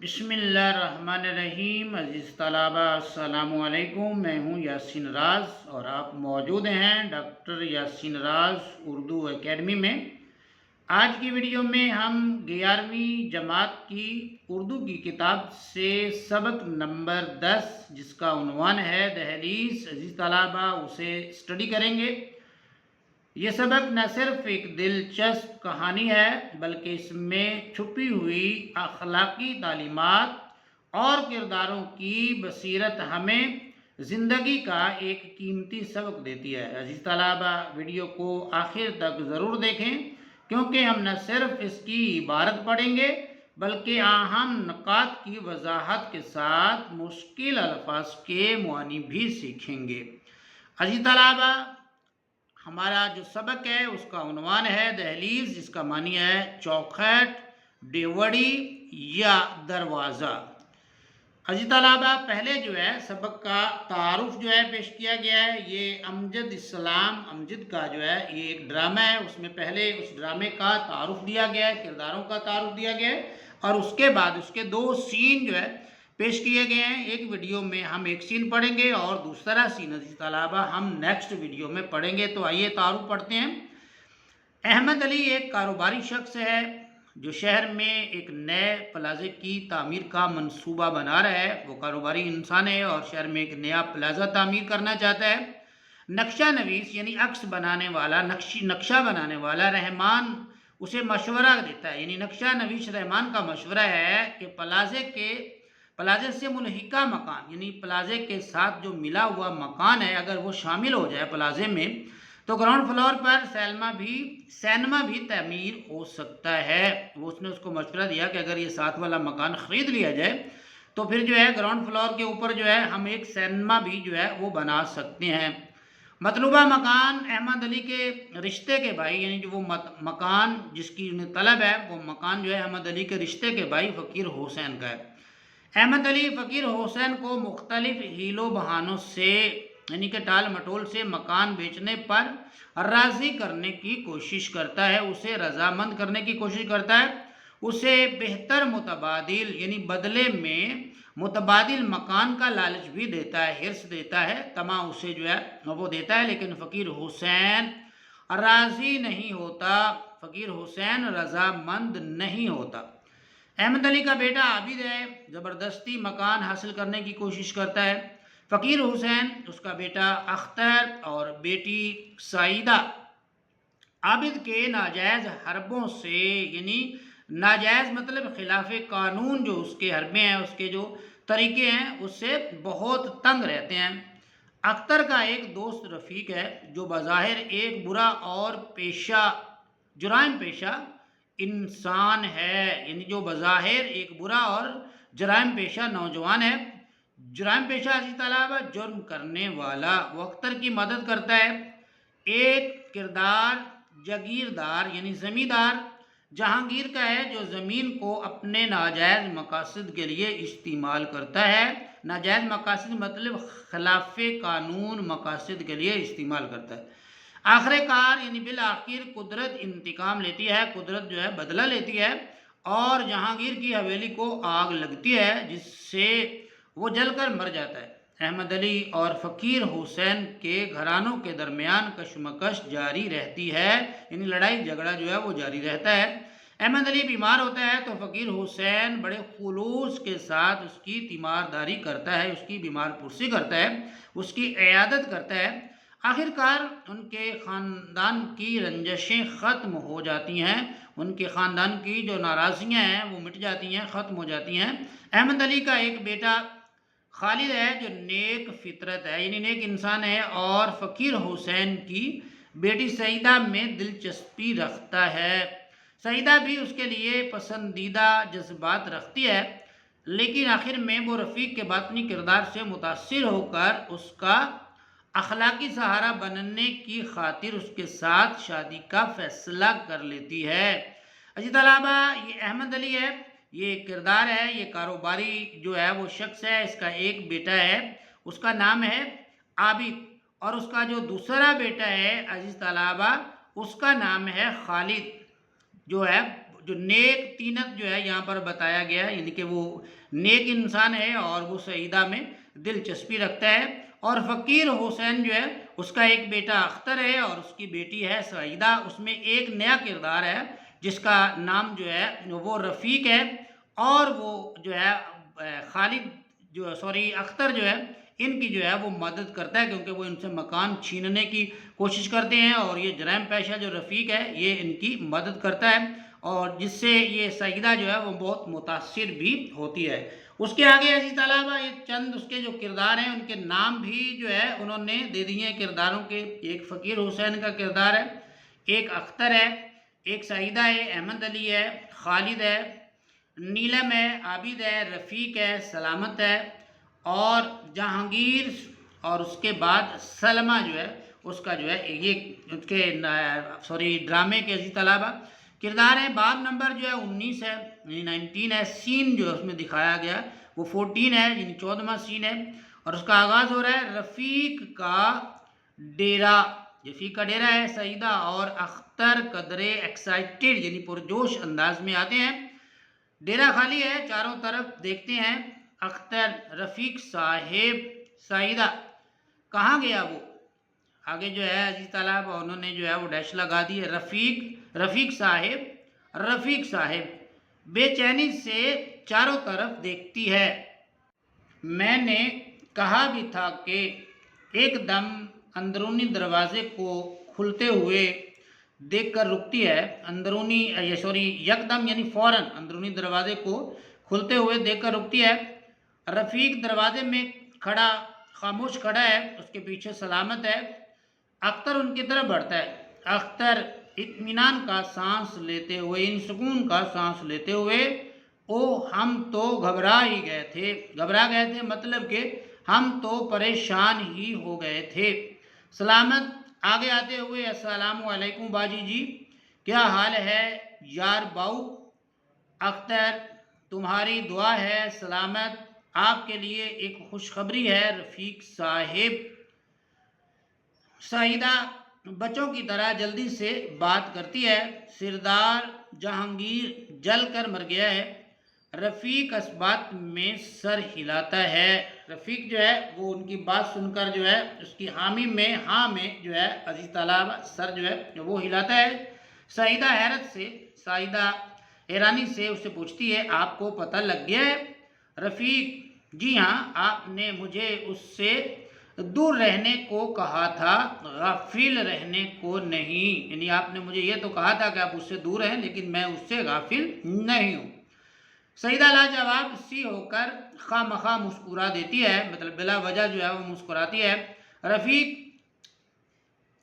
بسم اللہ الرحمن الرحیم۔ عزیز طلباء السلام علیکم، میں ہوں یاسین راز اور آپ موجود ہیں ڈاکٹر یاسین راز اردو اکیڈمی میں۔ آج کی ویڈیو میں ہم 11ویں جماعت کی اردو کی کتاب سے سبق نمبر 10 جس کا عنوان ہے دہلیز، عزیز طلباء اسے اسٹڈی کریں گے۔ یہ سبق نہ صرف ایک دلچسپ کہانی ہے بلکہ اس میں چھپی ہوئی اخلاقی تعلیمات اور کرداروں کی بصیرت ہمیں زندگی کا ایک قیمتی سبق دیتی ہے۔ عزیز طلباء ویڈیو کو آخر تک ضرور دیکھیں کیونکہ ہم نہ صرف اس کی عبارت پڑھیں گے بلکہ اہم نکات کی وضاحت کے ساتھ مشکل الفاظ کے معنی بھی سیکھیں گے۔ عزیز طلباء ہمارا جو سبق ہے اس کا عنوان ہے دہلیز، جس کا معنی ہے چوکھٹ، ڈیوڑی یا دروازہ۔ عزیز طلباء پہلے جو ہے سبق کا تعارف جو ہے پیش کیا گیا ہے۔ یہ امجد اسلام امجد کا جو ہے یہ ایک ڈرامہ ہے، اس میں پہلے اس ڈرامے کا تعارف دیا گیا ہے، کرداروں کا تعارف دیا گیا ہے اور اس کے بعد اس کے 2 سین جو ہے پیش کیے گئے ہیں۔ ایک ویڈیو میں ہم ایک سین پڑھیں گے اور دوسرا سین عزیز طلباء ہم نیکسٹ ویڈیو میں پڑھیں گے۔ تو آئیے تعارف پڑھتے ہیں۔ احمد علی ایک کاروباری شخص ہے جو شہر میں ایک نئے پلازے کی تعمیر کا منصوبہ بنا رہا ہے۔ وہ کاروباری انسان ہے اور شہر میں ایک نیا پلازہ تعمیر کرنا چاہتا ہے۔ نقشہ نویس یعنی عکس بنانے والا، نقشہ بنانے والا رحمان اسے مشورہ دیتا ہے، یعنی نقشہ نویس رحمان کا مشورہ ہے کہ پلازے سے ملحقہ مکان یعنی پلازے کے ساتھ جو ملا ہوا مکان ہے اگر وہ شامل ہو جائے پلازے میں تو گراؤنڈ فلور پر سینما بھی تعمیر ہو سکتا ہے۔ اس نے اس کو مشورہ دیا کہ اگر یہ ساتھ والا مکان خرید لیا جائے تو پھر جو ہے گراؤنڈ فلور کے اوپر جو ہے ہم ایک سینما بھی جو ہے وہ بنا سکتے ہیں۔ مطلوبہ مکان احمد علی کے رشتے کے بھائی یعنی جو وہ مکان جس کی انہیں طلب ہے وہ مکان جو ہے احمد علی کے رشتے کے بھائی فقیر حسین کا ہے۔ احمد علی فقیر حسین کو مختلف ہیل و بہانوں سے یعنی کہ ٹال مٹول سے مکان بیچنے پر راضی کرنے کی کوشش کرتا ہے، اسے رضامند کرنے کی کوشش کرتا ہے، اسے بہتر متبادل یعنی بدلے میں متبادل مکان کا لالچ بھی دیتا ہے، حرص دیتا ہے، طمع اسے جو ہے وہ دیتا ہے، لیکن فقیر حسین راضی نہیں ہوتا، فقیر حسین رضامند نہیں ہوتا۔ احمد علی کا بیٹا عابد ہے، زبردستی مکان حاصل کرنے کی کوشش کرتا ہے۔ فقیر حسین، اس کا بیٹا اختر اور بیٹی سعیدہ عابد کے ناجائز حربوں سے یعنی ناجائز مطلب خلاف قانون جو اس کے حربے ہیں، اس کے جو طریقے ہیں اس سے بہت تنگ رہتے ہیں۔ اختر کا ایک دوست رفیق ہے جو بظاہر ایک برا اور جرائم پیشہ انسان ہے، یعنی جو بظاہر ایک برا اور جرائم پیشہ نوجوان ہے۔ جرائم پیشہ عزیز طلباء جرم کرنے والا، وہ اختر کی مدد کرتا ہے۔ ایک کردار جاگیردار یعنی زمیندار جہانگیر کا ہے جو زمین کو اپنے ناجائز مقاصد کے لیے استعمال کرتا ہے۔ ناجائز مقاصد مطلب خلاف قانون مقاصد کے لیے استعمال کرتا ہے۔ آخر کار یعنی بالآخر قدرت انتقام لیتی ہے، قدرت جو ہے بدلہ لیتی ہے اور جہانگیر کی حویلی کو آگ لگتی ہے جس سے وہ جل کر مر جاتا ہے۔ احمد علی اور فقیر حسین کے گھرانوں کے درمیان کشمکش جاری رہتی ہے، یعنی لڑائی جھگڑا جو ہے وہ جاری رہتا ہے۔ احمد علی بیمار ہوتا ہے تو فقیر حسین بڑے خلوص کے ساتھ اس کی تیمارداری کرتا ہے، اس کی بیمار پرسی کرتا ہے، اس کی عیادت کرتا ہے۔ آخر کار ان کے خاندان کی رنجشیں ختم ہو جاتی ہیں، ان کے خاندان کی جو ناراضیاں ہیں وہ مٹ جاتی ہیں، ختم ہو جاتی ہیں۔ احمد علی کا ایک بیٹا خالد ہے جو نیک فطرت ہے یعنی نیک انسان ہے اور فقیر حسین کی بیٹی سعیدہ میں دلچسپی رکھتا ہے۔ سعیدہ بھی اس کے لیے پسندیدہ جذبات رکھتی ہے، لیکن آخر میں وہ رفیق کے باطنی کردار سے متاثر ہو کر اس کا اخلاقی سہارا بننے کی خاطر اس کے ساتھ شادی کا فیصلہ کر لیتی ہے۔ عزیز طلباء یہ احمد علی ہے، یہ کردار ہے، یہ کاروباری جو ہے وہ شخص ہے، اس کا ایک بیٹا ہے، اس کا نام ہے عابد اور اس کا جو دوسرا بیٹا ہے عزیز طلباء اس کا نام ہے خالد، جو ہے جو نیک تینت جو ہے یہاں پر بتایا گیا، یعنی کہ وہ نیک انسان ہے اور وہ سعیدہ میں دلچسپی رکھتا ہے، اور فقیر حسین جو ہے اس کا ایک بیٹا اختر ہے اور اس کی بیٹی ہے سعیدہ۔ اس میں ایک نیا کردار ہے جس کا نام جو ہے وہ رفیق ہے، اور وہ جو ہے اختر جو ہے ان کی جو ہے وہ مدد کرتا ہے، کیونکہ وہ ان سے مکان چھیننے کی کوشش کرتے ہیں، اور یہ جرائم پیشہ جو رفیق ہے یہ ان کی مدد کرتا ہے، اور جس سے یہ سعیدہ جو ہے وہ بہت متاثر بھی ہوتی ہے۔ اس کے آگے عزیز طلبہ یہ چند اس کے جو کردار ہیں ان کے نام بھی جو ہے انہوں نے دے دیے ہیں کرداروں کے۔ ایک فقیر حسین کا کردار ہے، ایک اختر ہے، ایک سعیدہ ہے، احمد علی ہے، خالد ہے، نیلم ہے، عابد ہے، رفیق ہے، سلامت ہے، اور جہانگیر، اور اس کے بعد سلمہ جو ہے اس کا جو ہے یہ اس کے ڈرامے کے عزیز طلبہ کردار ہے۔ باب نمبر جو ہے 19 ہے، یعنی 19 ہے، سین جو اس میں دکھایا گیا وہ 14 ہے، یعنی 14واں سین ہے، اور اس کا آغاز ہو رہا ہے رفیق کا ڈیرا۔ رفیق کا ڈیرا ہے، سعیدہ اور اختر قدرے ایکسائٹڈ یعنی پرجوش انداز میں آتے ہیں۔ ڈیرا خالی ہے، چاروں طرف دیکھتے ہیں، اختر، رفیق صاحب، سعیدہ، کہاں گیا وہ؟ آگے جو ہے عزیز طلب انہوں نے جو ہے وہ ڈیش لگا دی ہے، رفیق صاحب بے چینی سے چاروں طرف دیکھتی ہے۔ میں نے کہا بھی تھا کہ ایک دم اندرونی دروازے کو کھلتے ہوئے دیکھ کر رکتی ہے، یکدم یعنی فوراً اندرونی دروازے کو کھلتے ہوئے دیکھ کر رکتی ہے۔ رفیق دروازے میں خاموش کھڑا ہے، اس کے پیچھے سلامت ہے۔ اختر ان کی طرف بڑھتا ہے، اختر اطمینان کا سانس لیتے ہوئے، ان سکون کا سانس لیتے ہوئے، ہم تو گھبرا گئے تھے، مطلب کہ ہم تو پریشان ہی ہو گئے تھے۔ سلامت آگے آتے ہوئے، السلام علیکم باجی جی، کیا حال ہے یار باؤ؟ اختر، تمہاری دعا ہے۔ سلامت، آپ کے لیے ایک خوشخبری ہے رفیق صاحب۔ سعیدہ بچوں کی طرح جلدی سے بات کرتی ہے، سردار جہانگیر جل کر مر گیا ہے۔ رفیق اس بات میں سر ہلاتا ہے۔ رفیق جو ہے وہ ان کی بات سن کر جو ہے اس کی حامی میں ہاں میں جو ہے عزیز طلاب سر جو ہے وہ ہلاتا ہے۔ سعیدہ حیرانی سے اسے پوچھتی ہے، آپ کو پتہ لگ گیا ہے؟ رفیق، جی ہاں، آپ نے مجھے اس سے دور رہنے کو کہا تھا، غافل رہنے کو نہیں، یعنی آپ نے مجھے یہ تو کہا تھا کہ آپ اس سے دور ہیں، لیکن میں اس سے غافل نہیں ہوں۔ سعیدہ لاجواب سی ہو کر خواہ مخواہ مسکرا دیتی ہے، مطلب بلا وجہ جو ہے وہ مسکراتی ہے۔ رفیق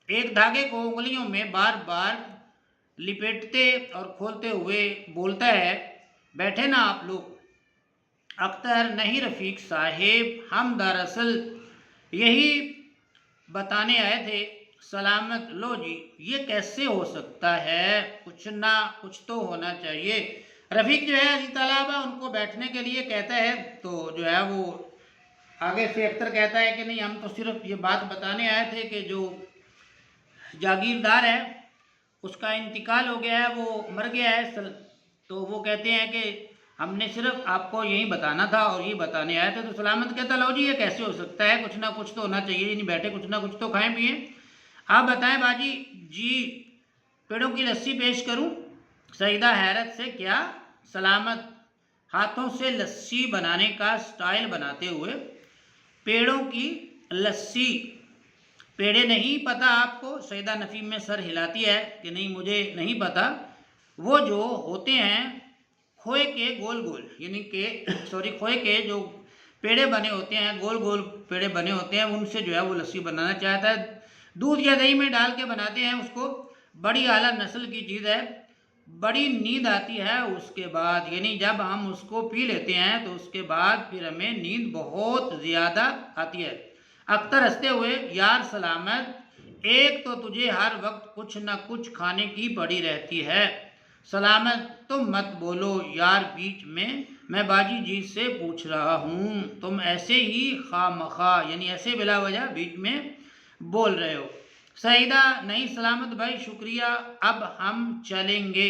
ایک دھاگے کو انگلیوں میں بار بار لپیٹتے اور کھولتے ہوئے بولتا ہے، بیٹھے نا آپ لوگ۔ اختر، نہیں رفیق صاحب، ہم دراصل یہی بتانے آئے تھے۔ سلامت، لو جی، یہ کیسے ہو سکتا ہے؟ کچھ نہ کچھ تو ہونا چاہیے۔ رفیق جو ہے عزیز طلبہ ان کو بیٹھنے کے لیے کہتا ہے، تو جو ہے وہ آگے سے اختر کہتا ہے کہ نہیں، ہم تو صرف یہ بات بتانے آئے تھے کہ جو جاگیردار ہے اس کا انتقال ہو گیا ہے، وہ مر گیا ہے۔ تو وہ کہتے ہیں کہ ہم نے صرف آپ کو یہی بتانا تھا اور یہ بتانے آئے تھے۔ تو سلامت کہتا، لو جی، یہ کیسے ہو سکتا ہے؟ کچھ نہ کچھ تو ہونا چاہیے، یعنی بیٹھے کچھ نہ کچھ تو کھائیں پیئیں۔ آپ بتائیں باجی جی، پیڑوں کی لسی پیش کروں؟ سعیدہ حیرت سے، کیا؟ سلامت ہاتھوں سے لسی بنانے کا سٹائل بناتے ہوئے، پیڑوں کی لسی، پیڑے نہیں پتہ آپ کو؟ سعیدہ نفی میں سر ہلاتی ہے کہ نہیں، مجھے نہیں پتہ۔ وہ جو ہوتے ہیں کھوئے کے گول گول، یعنی کہ کھوئے کے جو پیڑے بنے ہوتے ہیں، گول گول پیڑے بنے ہوتے ہیں، ان سے جو ہے وہ لسی بنانا چاہتا ہے۔ دودھ یا دہی میں ڈال کے بناتے ہیں اس کو، بڑی اعلیٰ نسل کی چیز ہے۔ بڑی نیند آتی ہے اس کے بعد، یعنی جب ہم اس کو پی لیتے ہیں تو اس کے بعد پھر ہمیں نیند بہت زیادہ آتی ہے۔ اختر ہنستے ہوئے، یار سلامت، ایک تو تجھے ہر وقت کچھ نہ کچھ کھانے کی پڑی رہتی ہے۔ سلامت، تم مت بولو یار بیچ میں باجی جی سے پوچھ رہا ہوں، تم ایسے ہی خواہ مخواہ یعنی ایسے بلا وجہ بیچ میں بول رہے ہو۔ سعیدہ، نہیں سلامت بھائی، شکریہ، اب ہم چلیں گے۔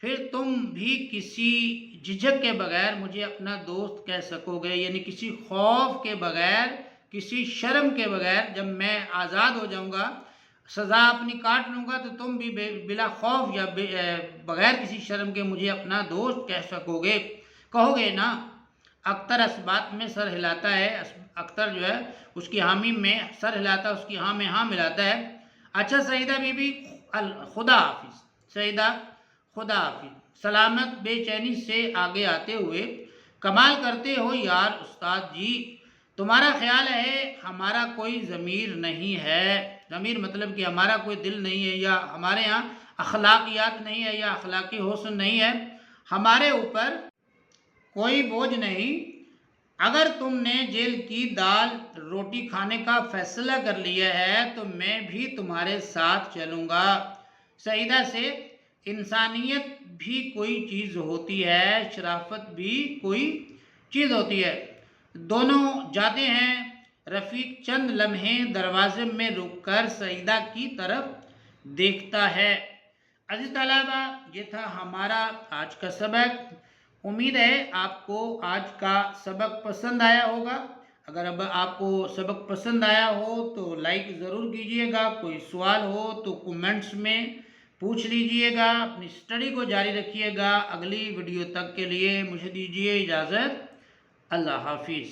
پھر تم بھی کسی جھجک کے بغیر مجھے اپنا دوست کہہ سکو گے، یعنی کسی خوف کے بغیر، کسی شرم کے بغیر جب میں آزاد ہو جاؤں گا، سزا اپنی کاٹ لوں گا، تو تم بھی بلا خوف یا بغیر کسی شرم کے مجھے اپنا دوست کہہ سکو گے، کہو گے نا۔ اختر اس بات میں سر ہلاتا ہے، اختر جو ہے اس کی حامی میں سر ہلاتا ہے، اس کی ہاں میں ہاں ملاتا ہے۔ اچھا سعیدہ بی بی، خدا حافظ سعیدہ، خدا حافظ۔ سلامت بے چینی سے آگے آتے ہوئے، کمال کرتے ہو یار استاد جی، تمہارا خیال ہے ہمارا کوئی ضمیر نہیں ہے، ضمیر مطلب کہ ہمارا کوئی دل نہیں ہے، یا ہمارے ہاں اخلاقیات نہیں ہے، یا اخلاقی حسن نہیں ہے، ہمارے اوپر کوئی بوجھ نہیں۔ اگر تم نے جیل کی دال روٹی کھانے کا فیصلہ کر لیا ہے تو میں بھی تمہارے ساتھ چلوں گا۔ سعیدہ سے، انسانیت بھی کوئی چیز ہوتی ہے، شرافت بھی کوئی چیز ہوتی ہے۔ دونوں جاتے ہیں۔ رفیق چند لمحے دروازے میں رک کر سعیدہ کی طرف دیکھتا ہے۔ عزیز طلبہ، یہ تھا ہمارا آج کا سبق۔ امید ہے آپ کو آج کا سبق پسند آیا ہوگا۔ اگر اب آپ کو سبق پسند آیا ہو تو لائک ضرور کیجئے گا، کوئی سوال ہو تو کومنٹس میں پوچھ لیجئے گا، اپنی اسٹڈی کو جاری رکھیے گا۔ اگلی ویڈیو تک کے لیے مجھے دیجئے اجازت۔ اللہ حافظ۔